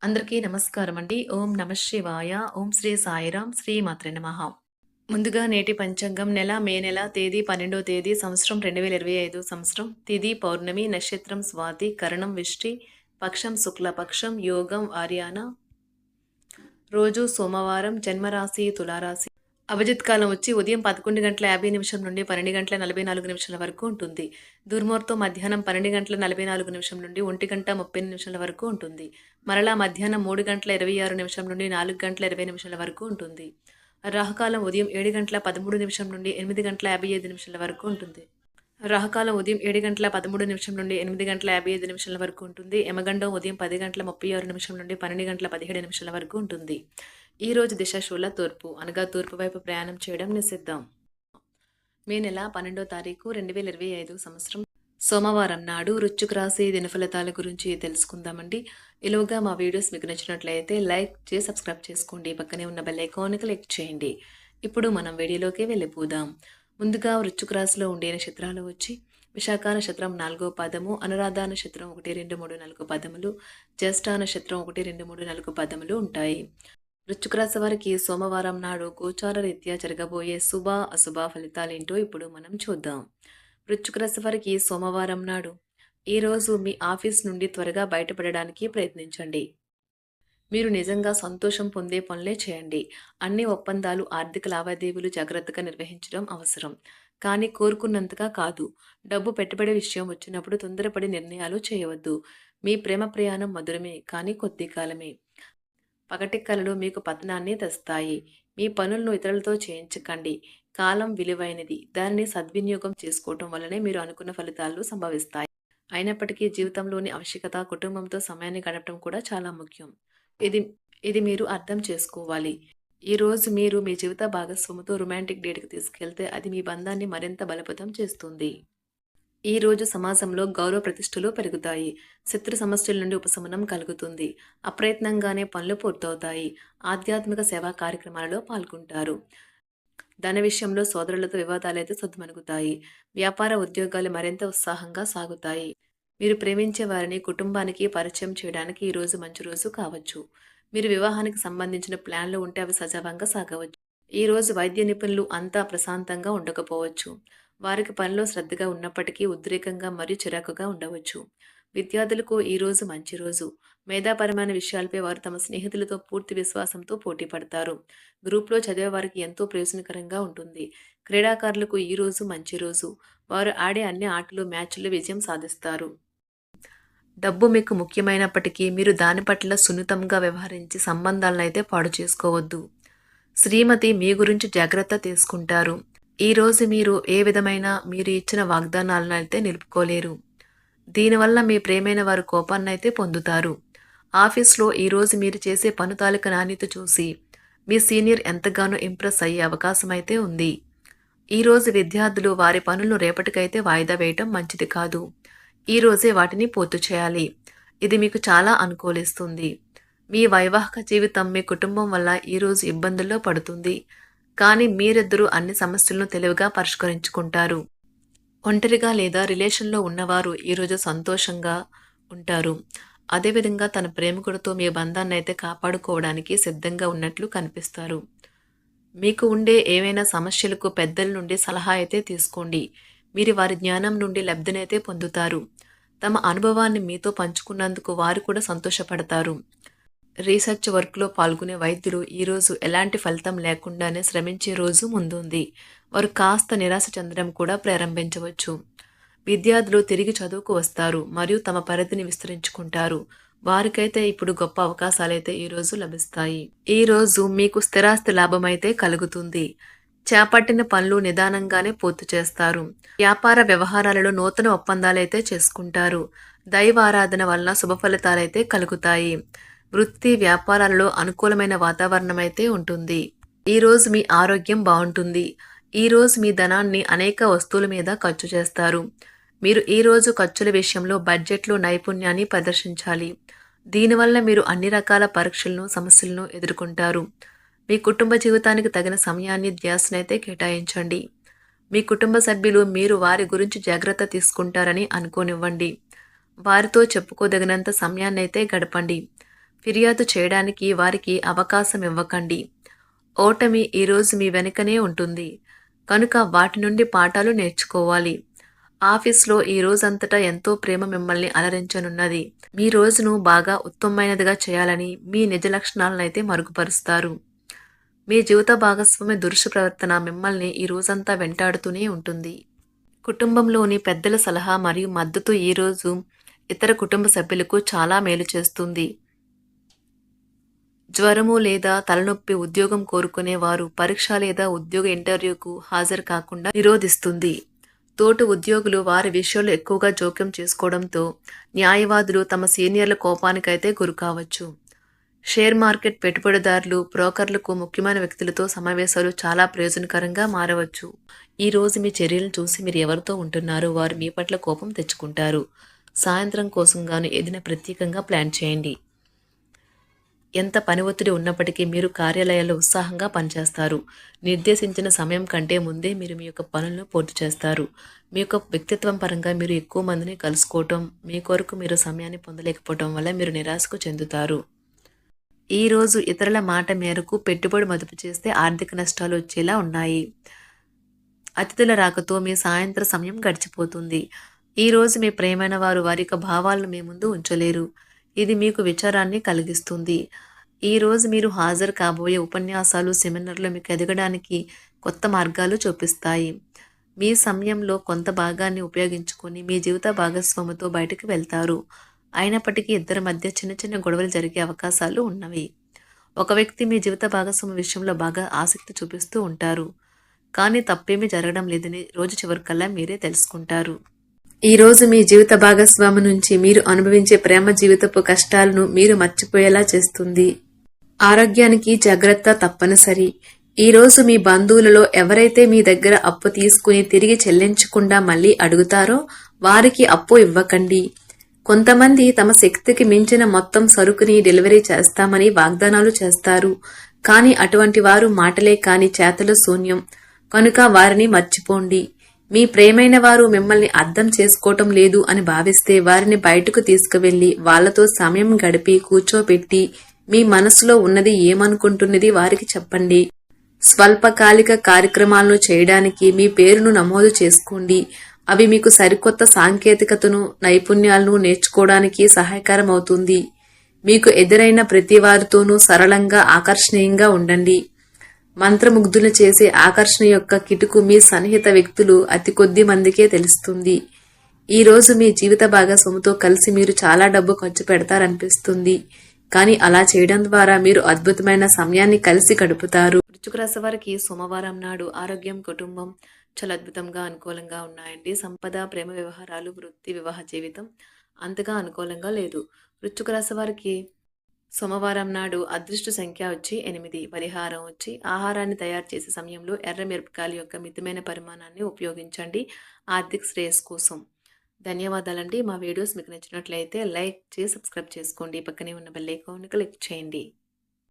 అందరికీ నమస్కారం అండి. ఓం నమ శివాయ. ఓం శ్రీ సాయిరాం. శ్రీ మాత్రే నమః. ముందుగా నేటి పంచాంగం మే నెల తేదీ 12వ తేదీ సంవత్సరం 2025 సంవత్సరం. తిథి పౌర్ణమి, నక్షత్రం స్వాతి, కరణం విష్టి, పక్షం శుక్లపక్షం, యోగం ఆర్యాన, రోజు సోమవారం, జన్మరాశి తులారాశి. అభిజిత్ కాలం వచ్చి ఉదయం 11:50 నుండి 12:44 వరకు ఉంటుంది. దుర్ముహూర్తం మధ్యాహ్నం 12:44 నుండి 1:30 వరకు ఉంటుంది. మరలా మధ్యాహ్నం 3:26 నుండి 4:20 వరకు ఉంటుంది. రాహుకాలం ఉదయం 7:13 నుండి 8:55 వరకు ఉంటుంది. రాహుకాలం ఉదయం 7:13 నుండి 8:55 వరకు ఉంటుంది. యమగండం ఉదయం 10:36 నుండి 12:17 వరకు ఉంటుంది. ఈ రోజు దిశ శూల తూర్పు, అనగా తూర్పు వైపు ప్రయాణం చేయడం నిషిద్ధం. మే నెల 12వ తారీఖు 2025 సంవత్సరం సోమవారం నాడు వృశ్చిక రాశి దినఫలితాల గురించి తెలుసుకుందామండి. ఈలోగా మా వీడియోస్ మీకు నచ్చినట్లయితే లైక్ చేసి సబ్స్క్రైబ్ చేసుకోండి. పక్కనే ఉన్న బెల్ ఐకాన్ క్లిక్ చేయండి. ఇప్పుడు మనం వీడియోలోకి వెళ్ళిపోదాం. ముందుగా వృశ్చిక రాశిలో ఉండే నక్షత్రాలు వచ్చి విశాఖ నక్షత్రం 4వ పాదము, అనురాధ నక్షత్రం 1, 2, 3, 4 పదములు, జ్యేష్ఠ నక్షత్రం 1, 2, 3, 4 పదములు ఉంటాయి. వృశ్చిక రాశి వారికి సోమవారం నాడు గోచార రీత్యా జరగబోయే శుభ అశుభ ఫలితాలేంటో ఇప్పుడు మనం చూద్దాం. వృశ్చిక రాశి వారికి సోమవారం నాడు ఈరోజు మీ ఆఫీస్ నుండి త్వరగా బయటపడడానికి ప్రయత్నించండి. మీరు నిజంగా సంతోషం పొందే పనులే చేయండి. అన్ని ఒప్పందాలు, ఆర్థిక లావాదేవీలు జాగ్రత్తగా నిర్వహించడం అవసరం. కానీ కోరుకున్నంతగా కాదు. డబ్బు పెట్టుబడి విషయం వచ్చినప్పుడు తొందరపడి నిర్ణయాలు చేయవద్దు. మీ ప్రేమ ప్రయాణం మధురమే, కానీ కొద్ది కాలమే. పగటి కలలు మీకు పతనాన్ని తెస్తాయి. మీ పనులను ఇతరులతో చేయించకండి. కాలం విలువైనది. దానిని సద్వినియోగం చేసుకోవటం వల్లనే మీరు అనుకున్న ఫలితాలు సంభవిస్తాయి. అయినప్పటికీ జీవితంలోని ఆవశ్యకత, కుటుంబంతో సమయాన్ని గడపడం కూడా చాలా ముఖ్యం. ఇది ఇది మీరు అర్థం చేసుకోవాలి. ఈరోజు మీరు మీ జీవిత భాగస్వామితో రొమాంటిక్ డేట్కి తీసుకెళ్తే అది మీ బంధాన్ని మరింత బలోపేతం చేస్తుంది. ఈ రోజు సమాజంలో గౌరవ ప్రతిష్టలు పెరుగుతాయి. శత్రు సమస్యల నుండి ఉపశమనం కలుగుతుంది. అప్రయత్నంగానే పనులు పూర్తవుతాయి. ఆధ్యాత్మిక సేవా కార్యక్రమాలలో పాల్గొంటారు. ధన విషయంలో సోదరులతో వివాదాలైతే సద్దుమణుగుతాయి. వ్యాపార ఉద్యోగాలు మరింత ఉత్సాహంగా సాగుతాయి. మీరు ప్రేమించే వారిని కుటుంబానికి పరిచయం చేయడానికి ఈరోజు మంచి రోజు కావచ్చు. మీరు వివాహానికి సంబంధించిన ప్లాన్లు ఉంటే అవి సజావంగా సాగవచ్చు. ఈరోజు వైద్య నిపుణులు అంతా ప్రశాంతంగా ఉండకపోవచ్చు. వారికి పనిలో శ్రద్ధగా ఉన్నప్పటికీ ఉద్రేకంగా మరియు చిరాకుగా ఉండవచ్చు. విద్యార్థులకు ఈరోజు మంచి రోజు. మేధాపరమైన విషయాలపై వారు తమ స్నేహితులతో పూర్తి విశ్వాసంతో పోటీ పడతారు. గ్రూప్లో చదివే వారికి ఎంతో ప్రయోజనకరంగా ఉంటుంది. క్రీడాకారులకు ఈరోజు మంచి రోజు. వారు ఆడే అన్ని ఆటలు, మ్యాచ్ల్లో విజయం సాధిస్తారు. డబ్బు మీకు ముఖ్యమైనప్పటికీ మీరు దాని పట్ల సున్నితంగా వ్యవహరించి సంబంధాలను అయితే పాడు చేసుకోవద్దు. శ్రీమతి మీ గురించి జాగ్రత్త తీసుకుంటారు. ఈరోజు మీరు ఏ విధమైన మీరు ఇచ్చిన వాగ్దానాలను అయితే నిలుపుకోలేరు. దీనివల్ల మీ ప్రేమైన వారు కోపాన్నైతే పొందుతారు. ఆఫీస్లో ఈరోజు మీరు చేసే పను తాలూకు నాణ్యత చూసి మీ సీనియర్ ఎంతగానో ఇంప్రెస్ అయ్యే అవకాశం అయితే ఉంది. ఈరోజు విద్యార్థులు వారి పనులను రేపటికైతే వాయిదా వేయటం మంచిది కాదు. ఈరోజే వాటిని పూర్తి చేయాలి. ఇది మీకు చాలా అనుకూలిస్తుంది. మీ వైవాహిక జీవితం మీ కుటుంబం వల్ల ఈరోజు ఇబ్బందుల్లో పడుతుంది. కానీ మీరిద్దరూ అన్ని సమస్యలను తెలివిగా పరిష్కరించుకుంటారు. ఒంటరిగా లేదా రిలేషన్లో ఉన్నవారు ఈరోజు సంతోషంగా ఉంటారు. అదేవిధంగా తన ప్రేమికుడితో మీ బంధాన్ని అయితే కాపాడుకోవడానికి సిద్ధంగా ఉన్నట్లు కనిపిస్తారు. మీకు ఉండే ఏవైనా సమస్యలకు పెద్దల నుండి సలహా అయితే తీసుకోండి. మీరు వారి జ్ఞానం నుండి లబ్ధినైతే పొందుతారు. తమ అనుభవాన్ని మీతో పంచుకున్నందుకు వారు కూడా సంతోషపడతారు. రీసెర్చ్ వర్క్లో పాల్గొనే వైద్యులు ఈరోజు ఎలాంటి ఫలితం లేకుండానే శ్రమించే రోజు ముందుంది. వారు కాస్త నిరాశ చెందడం కూడా ప్రారంభించవచ్చు. విద్యార్థులు తిరిగి చదువుకు వస్తారు మరియు తమ పరిధిని విస్తరించుకుంటారు. వారికైతే ఇప్పుడు గొప్ప అవకాశాలైతే ఈరోజు లభిస్తాయి. ఈరోజు మీకు స్థిరాస్తి లాభం అయితే కలుగుతుంది. చేపట్టిన పనులు నిదానంగానే పూర్తి చేస్తారు. వ్యాపార వ్యవహారాలలో నూతన ఒప్పందాలైతే చేసుకుంటారు. దైవ ఆరాధన వలన శుభ ఫలితాలైతే కలుగుతాయి. వృత్తి వ్యాపారాలలో అనుకూలమైన వాతావరణం అయితే ఉంటుంది. ఈరోజు మీ ఆరోగ్యం బాగుంటుంది. ఈరోజు మీ ధనాన్ని అనేక వస్తువుల మీద ఖర్చు చేస్తారు. మీరు ఈరోజు ఖర్చుల విషయంలో బడ్జెట్లో నైపుణ్యాన్ని ప్రదర్శించాలి. దీనివల్ల మీరు అన్ని రకాల పరీక్షలను, సమస్యలను ఎదుర్కొంటారు. మీ కుటుంబ జీవితానికి తగిన సమయాన్ని, ధ్యాసనైతే కేటాయించండి. మీ కుటుంబ సభ్యులు మీరు వారి గురించి జాగ్రత్త తీసుకుంటారని అనుకోనివ్వండి. వారితో చెప్పుకోదగినంత సమయాన్నైతే గడపండి. ఫిర్యాదు చేయడానికి వారికి అవకాశం ఇవ్వకండి. ఓటమి ఈరోజు మీ వెనుకనే ఉంటుంది. కనుక వాటి నుండి పాఠాలు నేర్చుకోవాలి. ఆఫీస్‌లో ఈ రోజంతటా ఎంతో ప్రేమ మిమ్మల్ని అలరించనున్నది. మీ రోజును బాగా ఉత్తమమైనదిగా చేయాలని మీ నిజ లక్షణాలనైతే మరుగుపరుస్తారు. మీ జీవిత భాగస్వామి దురుసు ప్రవర్తన మిమ్మల్ని ఈ రోజంతా వెంటాడుతూనే ఉంటుంది. కుటుంబంలోని పెద్దల సలహా మరియు మద్దతు ఈరోజు ఇతర కుటుంబ సభ్యులకు చాలా మేలు చేస్తుంది. జ్వరము లేదా తలనొప్పి ఉద్యోగం కోరుకునేవారు పరీక్ష లేదా ఉద్యోగ ఇంటర్వ్యూకు హాజరు కాకుండా నిరోధిస్తుంది. తోటి ఉద్యోగులు వారి విషయంలో ఎక్కువగా జోక్యం చేసుకోవడంతో న్యాయవాదులు తమ సీనియర్ల కోపానికైతే గురికావచ్చు. షేర్ మార్కెట్ పెట్టుబడిదారులు, బ్రోకర్లకు ముఖ్యమైన వ్యక్తులతో సమావేశాలు చాలా ప్రయోజనకరంగా మారవచ్చు. ఈ రోజు మీ చర్యలను చూసి మీరు ఎవరితో ఉంటున్నారో వారు మీ పట్ల కోపం తెచ్చుకుంటారు. సాయంత్రం కోసం గాను ఏదైనా ప్రత్యేకంగా ప్లాన్ చేయండి. ఎంత పని ఒత్తిడి ఉన్నప్పటికీ మీరు కార్యాలయాల్లో ఉత్సాహంగా పనిచేస్తారు. నిర్దేశించిన సమయం కంటే ముందే మీరు మీ యొక్క పనులను పూర్తి చేస్తారు. మీ యొక్క వ్యక్తిత్వం పరంగా మీరు ఎక్కువ మందిని కలుసుకోవటం, మీ కొరకు మీరు సమయాన్ని పొందలేకపోవటం వల్ల మీరు నిరాశకు చెందుతారు. ఈరోజు ఇతరుల మాట మేరకు పెట్టుబడి మదుపు చేస్తే ఆర్థిక నష్టాలు వచ్చేలా ఉన్నాయి. అతిథుల రాకతో మీ సాయంత్ర సమయం గడిచిపోతుంది. ఈరోజు మీ ప్రియమైన వారు వారి యొక్క భావాలను మీ ముందు ఉంచలేరు. ఇది మీకు విచారాన్ని కలిగిస్తుంది. ఈరోజు మీరు హాజరు కాబోయే ఉపన్యాసాలు, సెమినార్లు మీకు ఎదగడానికి కొత్త మార్గాలు చూపిస్తాయి. మీ సమయంలో కొంత భాగాన్ని ఉపయోగించుకొని మీ జీవిత భాగస్వామితో బయటకు వెళ్తారు. అయినప్పటికీ ఇద్దరి మధ్య చిన్న చిన్న గొడవలు జరిగే అవకాశాలు ఉన్నవి. ఒక వ్యక్తి మీ జీవిత భాగస్వామి విషయంలో బాగా ఆసక్తి చూపిస్తూ ఉంటారు. కానీ తప్పేమీ జరగడం లేదని రోజు చివరికల్లా మీరే తెలుసుకుంటారు. ఈరోజు మీ జీవిత భాగస్వామి నుంచి మీరు అనుభవించే ప్రేమ జీవితపు కష్టాలను మీరు మర్చిపోయేలా చేస్తుంది. ఆరోగ్యానికి జాగ్రత్త తప్పనిసరి. ఈరోజు మీ బంధువులలో ఎవరైతే మీ దగ్గర అప్పు తీసుకుని తిరిగి చెల్లించకుండా మళ్ళీ అడుగుతారో వారికి అప్పు ఇవ్వకండి. కొంతమంది తమ శక్తికి మించిన మొత్తం సరుకుని డెలివరీ చేస్తామని వాగ్దానాలు చేస్తారు. కానీ అటువంటి వారు మాటలే కాని చేతలు శూన్యం. కనుక వారిని మర్చిపోండి. మీ ప్రేమైన వారు మిమ్మల్ని అర్థం చేసుకోవటం లేదు అని భావిస్తే వారిని బయటకు తీసుకువెళ్లి వాళ్లతో సమయం గడిపి కూర్చోబెట్టి మీ మనసులో ఉన్నది ఏమనుకుంటున్నది వారికి చెప్పండి. స్వల్పకాలిక కార్యక్రమాలను చేయడానికి మీ పేరును నమోదు చేసుకోండి. అవి మీకు సరికొత్త సాంకేతికతను, నైపుణ్యాలను నేర్చుకోవడానికి సహాయకరం అవుతుంది. మీకు ఎదురైన ప్రతి వారితోనూ సరళంగా, ఆకర్షణీయంగా ఉండండి. మంత్రముగ్ధులు చేసే ఆకర్షణ యొక్క కిటుకు మీ సన్నిహిత వ్యక్తులు అతి కొద్ది మందికే తెలుస్తుంది. ఈరోజు మీ జీవిత భాగస్వామితో కలిసి మీరు చాలా డబ్బు ఖర్చు పెడతారనిపిస్తుంది. కానీ అలా చేయడం ద్వారా మీరు అద్భుతమైన సమయాన్ని కలిసి గడుపుతారు. వృశ్చిక రాశి వారికి సోమవారం నాడు ఆరోగ్యం, కుటుంబం చాలా అద్భుతంగా అనుకూలంగా ఉన్నాయండి. సంపద, ప్రేమ వ్యవహారాలు, వృత్తి, వివాహ జీవితం అంతగా అనుకూలంగా లేదు. వృశ్చిక రాశి వారికి సోమవారం నాడు అదృష్ట సంఖ్య వచ్చి 8. పరిహారం వచ్చి ఆహారాన్ని తయారు చేసే సమయంలో ఎర్ర మిరపకాయల యొక్క మితమైన పరిమాణాన్ని ఉపయోగించండి ఆర్థిక శ్రేయస్ కోసం. ధన్యవాదాలండి. మా వీడియోస్ మీకు నచ్చినట్లయితే లైక్ చేసి సబ్స్క్రైబ్ చేసుకోండి. పక్కనే ఉన్న బెల్ ఐకాన్ని క్లిక్ చేయండి.